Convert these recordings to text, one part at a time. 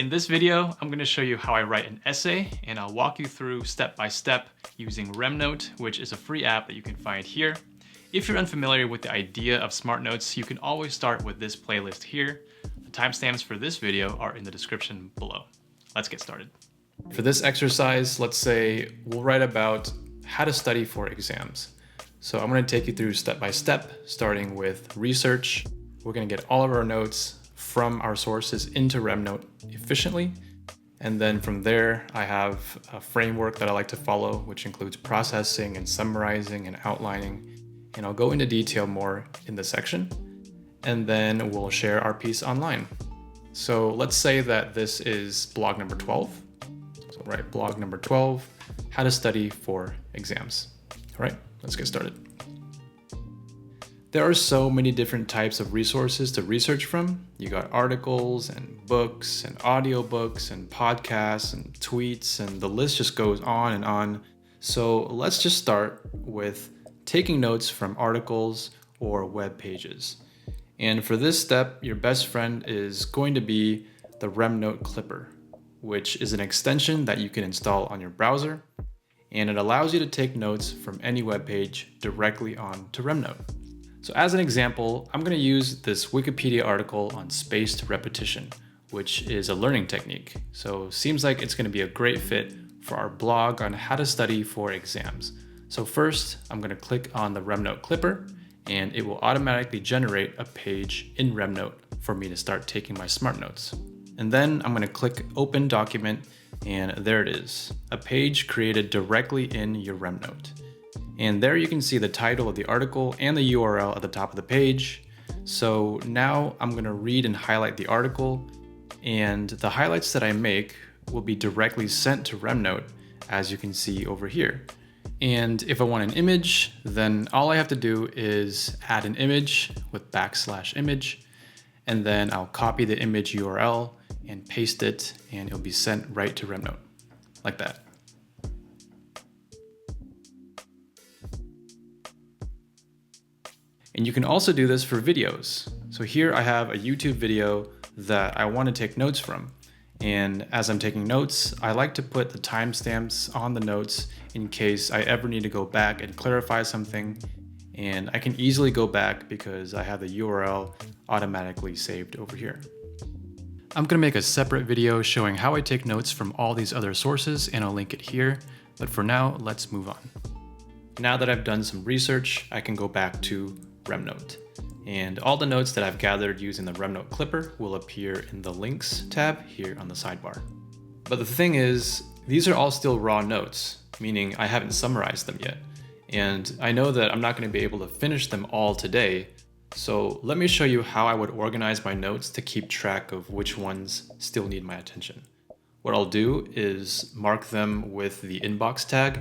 In this video, I'm going to show you how I write an essay, and I'll walk you through step by step using remnote, which is a free app that you can find here. If you're unfamiliar with the idea of smart notes, you can always start with this playlist here. The timestamps for this video are in the description below. Let's get started. For this exercise, let's say we'll write about how to study for exams. So I'm going to take you through step by step, starting with research. We're going to get all of our notes from our sources into remnote efficiently. And then from there, I have a framework that I like to follow, which includes processing and summarizing and outlining. And I'll go into detail more in this section. And then we'll share our piece online. So let's say that this is blog number 12. So write blog number 12, how to study for exams. All right, let's get started. There are so many different types of resources to research from. You got articles and books and audiobooks and podcasts and tweets, and the list just goes on and on. So let's just start with taking notes from articles or web pages. And for this step, your best friend is going to be the remnote clipper, which is an extension that you can install on your browser, and it allows you to take notes from any web page directly onto remnote. So as an example, I'm going to use this Wikipedia article on spaced repetition, which is a learning technique. So seems like it's going to be a great fit for our blog on how to study for exams. So first, I'm going to click on the remnote clipper, and it will automatically generate a page in remnote for me to start taking my smart notes. And then I'm going to click open document, and there it is, a page created directly in your remnote. And there you can see the title of the article and the URL at the top of the page. So now I'm going to read and highlight the article, and the highlights that I make will be directly sent to remnote, as you can see over here. And if I want an image, then all I have to do is add an image with \image, and then I'll copy the image URL and paste it, and it'll be sent right to remnote, like that. And you can also do this for videos. So here I have a YouTube video that I want to take notes from. And as I'm taking notes, I like to put the timestamps on the notes in case I ever need to go back and clarify something. And I can easily go back because I have the URL automatically saved over here. I'm going to make a separate video showing how I take notes from all these other sources, and I'll link it here. But for now, let's move on. Now that I've done some research, I can go back to remnote. And all the notes that I've gathered using the remnote clipper will appear in the links tab here on the sidebar. But the thing is, these are all still raw notes, meaning I haven't summarized them yet. And I know that I'm not going to be able to finish them all today. So let me show you how I would organize my notes to keep track of which ones still need my attention. What I'll do is mark them with the inbox tag,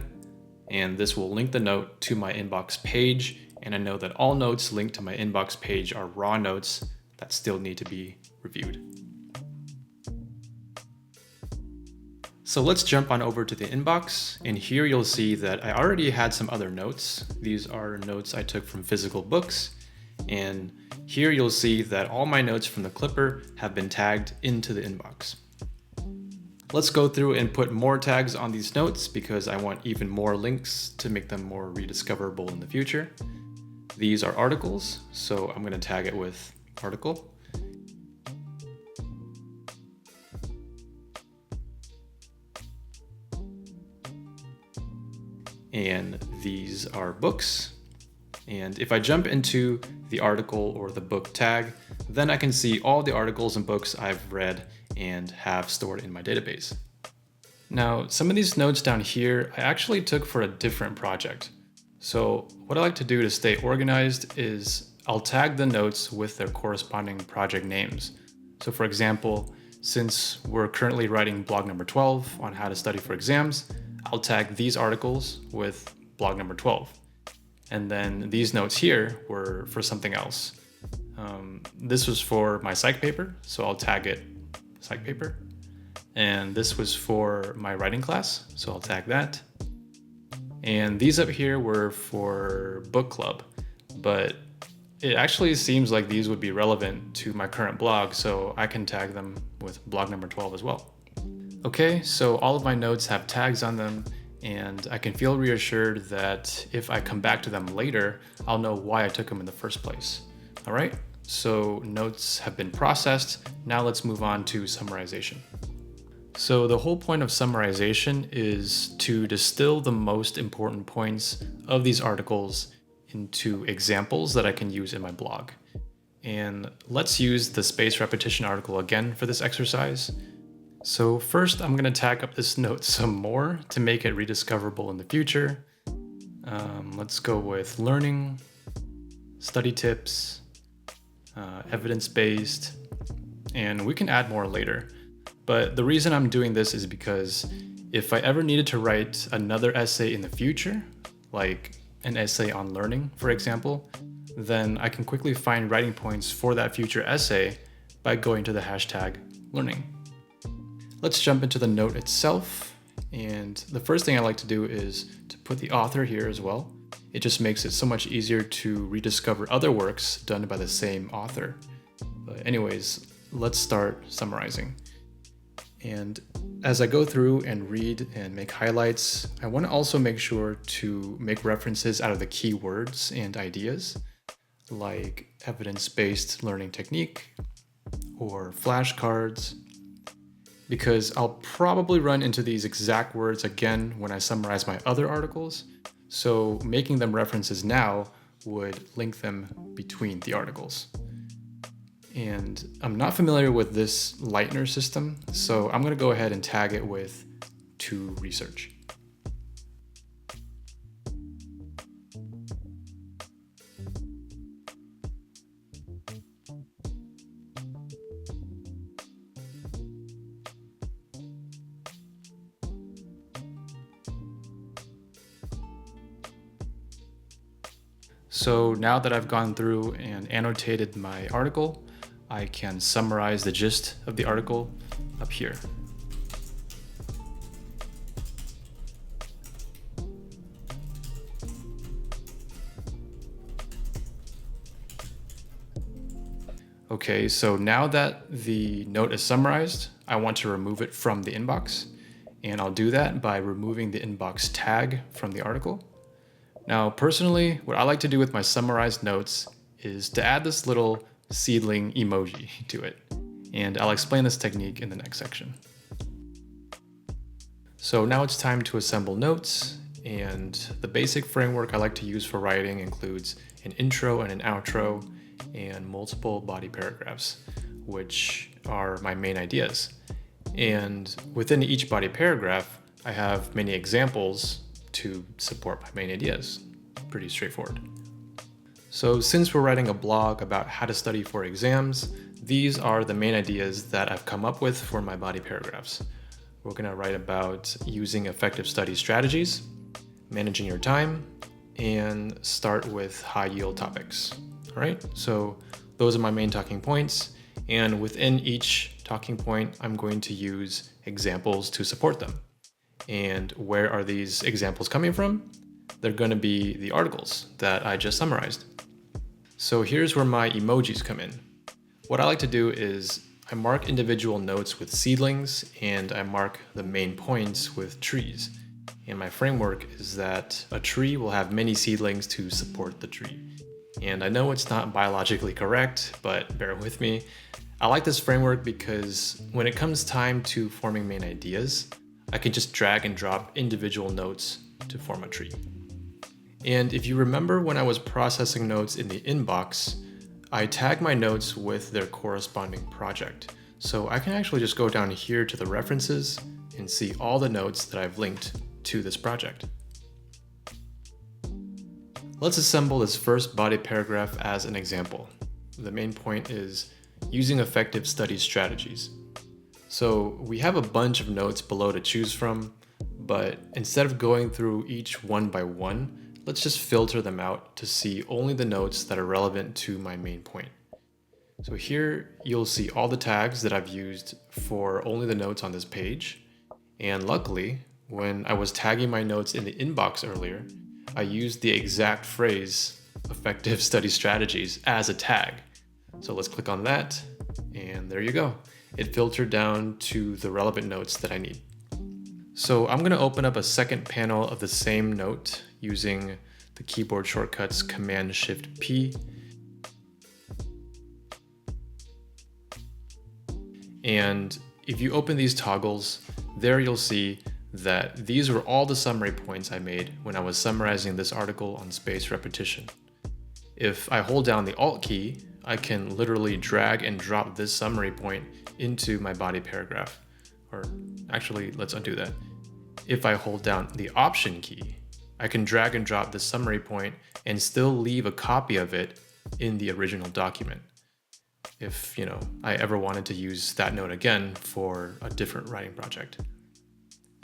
and this will link the note to my inbox page. And I know that all notes linked to my inbox page are raw notes that still need to be reviewed. So let's jump on over to the inbox, and here you'll see that I already had some other notes. These are notes I took from physical books, and here you'll see that all my notes from the clipper have been tagged into the inbox. Let's go through and put more tags on these notes because I want even more links to make them more rediscoverable in the future. These are articles, so I'm going to tag it with article. And these are books. And if I jump into the article or the book tag, then I can see all the articles and books I've read and have stored in my database. Now, some of these notes down here, I actually took for a different project. So what I like to do to stay organized is I'll tag the notes with their corresponding project names. So for example, since we're currently writing blog number 12 on how to study for exams, I'll tag these articles with blog number 12. And then these notes here were for something else. This was for my psych paper, so I'll tag it psych paper. And this was for my writing class, so I'll tag that. And these up here were for book club, but it actually seems like these would be relevant to my current blog, so I can tag them with blog number 12 as well. Okay, so all of my notes have tags on them, and I can feel reassured that if I come back to them later, I'll know why I took them in the first place. All right, so notes have been processed. Now let's move on to summarization. So the whole point of summarization is to distill the most important points of these articles into examples that I can use in my blog. And let's use the space repetition article again for this exercise. So first, I'm going to tag up this note some more to make it rediscoverable in the future. Let's go with learning, study tips, evidence-based, and we can add more later. But the reason I'm doing this is because if I ever needed to write another essay in the future, like an essay on learning, for example, then I can quickly find writing points for that future essay by going to the hashtag learning. Let's jump into the note itself. And the first thing I like to do is to put the author here as well. It just makes it so much easier to rediscover other works done by the same author. But anyways, let's start summarizing. And as I go through and read and make highlights, I want to also make sure to make references out of the key words and ideas, like evidence-based learning technique or flashcards, because I'll probably run into these exact words again when I summarize my other articles, so making them references now would link them between the articles. And I'm not familiar with this Lightner system, so I'm going to go ahead and tag it with to research. So now that I've gone through and annotated my article, I can summarize the gist of the article up here. Okay, so now that the note is summarized, I want to remove it from the inbox, and I'll do that by removing the inbox tag from the article. Now, personally, what I like to do with my summarized notes is to add this little seedling emoji to it, and I'll explain this technique in the next section. So now it's time to assemble notes, and the basic framework I like to use for writing includes an intro and an outro and multiple body paragraphs, which are my main ideas. And within each body paragraph, I have many examples to support my main ideas. Pretty straightforward. So since we're writing a blog about how to study for exams, these are the main ideas that I've come up with for my body paragraphs. We're going to write about using effective study strategies, managing your time, and start with high yield topics. All right, so those are my main talking points, and within each talking point, I'm going to use examples to support them. And where are these examples coming from? They're going to be the articles that I just summarized. So here's where my emojis come in. What I like to do is I mark individual notes with seedlings, and I mark the main points with trees. And my framework is that a tree will have many seedlings to support the tree. And I know it's not biologically correct, but bear with me. I like this framework because when it comes time to forming main ideas, I can just drag and drop individual notes to form a tree. And if you remember when I was processing notes in the inbox, I tag my notes with their corresponding project. So I can actually just go down here to the references and see all the notes that I've linked to this project. Let's assemble this first body paragraph as an example. The main point is using effective study strategies. So we have a bunch of notes below to choose from, but instead of going through each one by one, let's just filter them out to see only the notes that are relevant to my main point. So here you'll see all the tags that I've used for only the notes on this page. And luckily, when I was tagging my notes in the inbox earlier, I used the exact phrase effective study strategies as a tag. So let's click on that, and there you go. It filtered down to the relevant notes that I need. So I'm going to open up a second panel of the same note using the keyboard shortcuts Command-Shift-P. And if you open these toggles, there you'll see that these were all the summary points I made when I was summarizing this article on spaced repetition. If I hold down the Alt key, I can literally drag and drop this summary point into my body paragraph. Or actually, let's undo that. If I hold down the Option key, I can drag and drop the summary point and still leave a copy of it in the original document. If, I ever wanted to use that note again for a different writing project.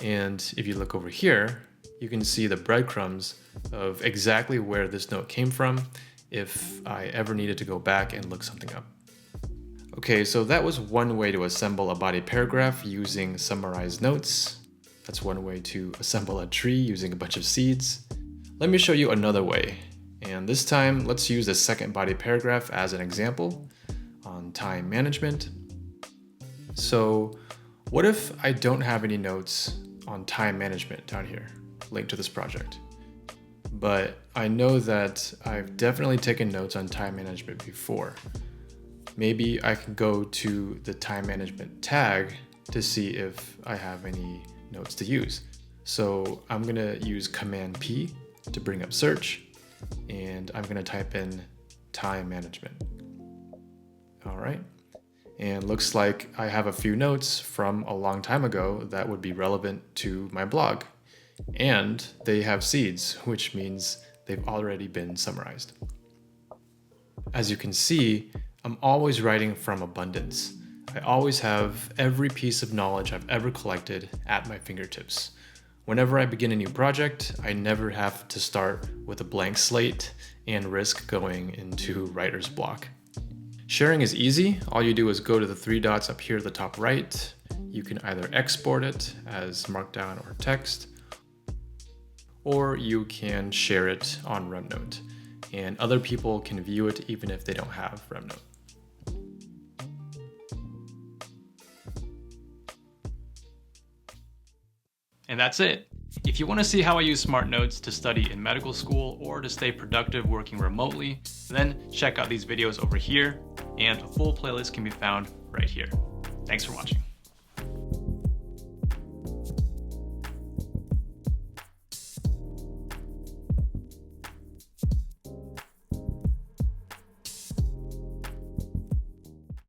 And if you look over here, you can see the breadcrumbs of exactly where this note came from if I ever needed to go back and look something up. Okay, so that was one way to assemble a body paragraph using summarized notes. That's one way to assemble a tree using a bunch of seeds. Let me show you another way. And this time, let's use the second body paragraph as an example on time management. So what if I don't have any notes on time management down here, linked to this project? But I know that I've definitely taken notes on time management before. Maybe I can go to the time management tag to see if I have any notes to use. So I'm gonna use Command P to bring up search, and I'm gonna type in time management. All right, and looks like I have a few notes from a long time ago that would be relevant to my blog. And they have seeds, which means they've already been summarized. As you can see, I'm always writing from abundance. I always have every piece of knowledge I've ever collected at my fingertips. Whenever I begin a new project, I never have to start with a blank slate and risk going into writer's block. Sharing is easy. All you do is go to the three dots up here at the top right. You can either export it as Markdown or text, or you can share it on remnote, and other people can view it even if they don't have remnote. And that's it. If you want to see how I use Smart Notes to study in medical school or to stay productive working remotely, then check out these videos over here, and a full playlist can be found right here. Thanks for watching.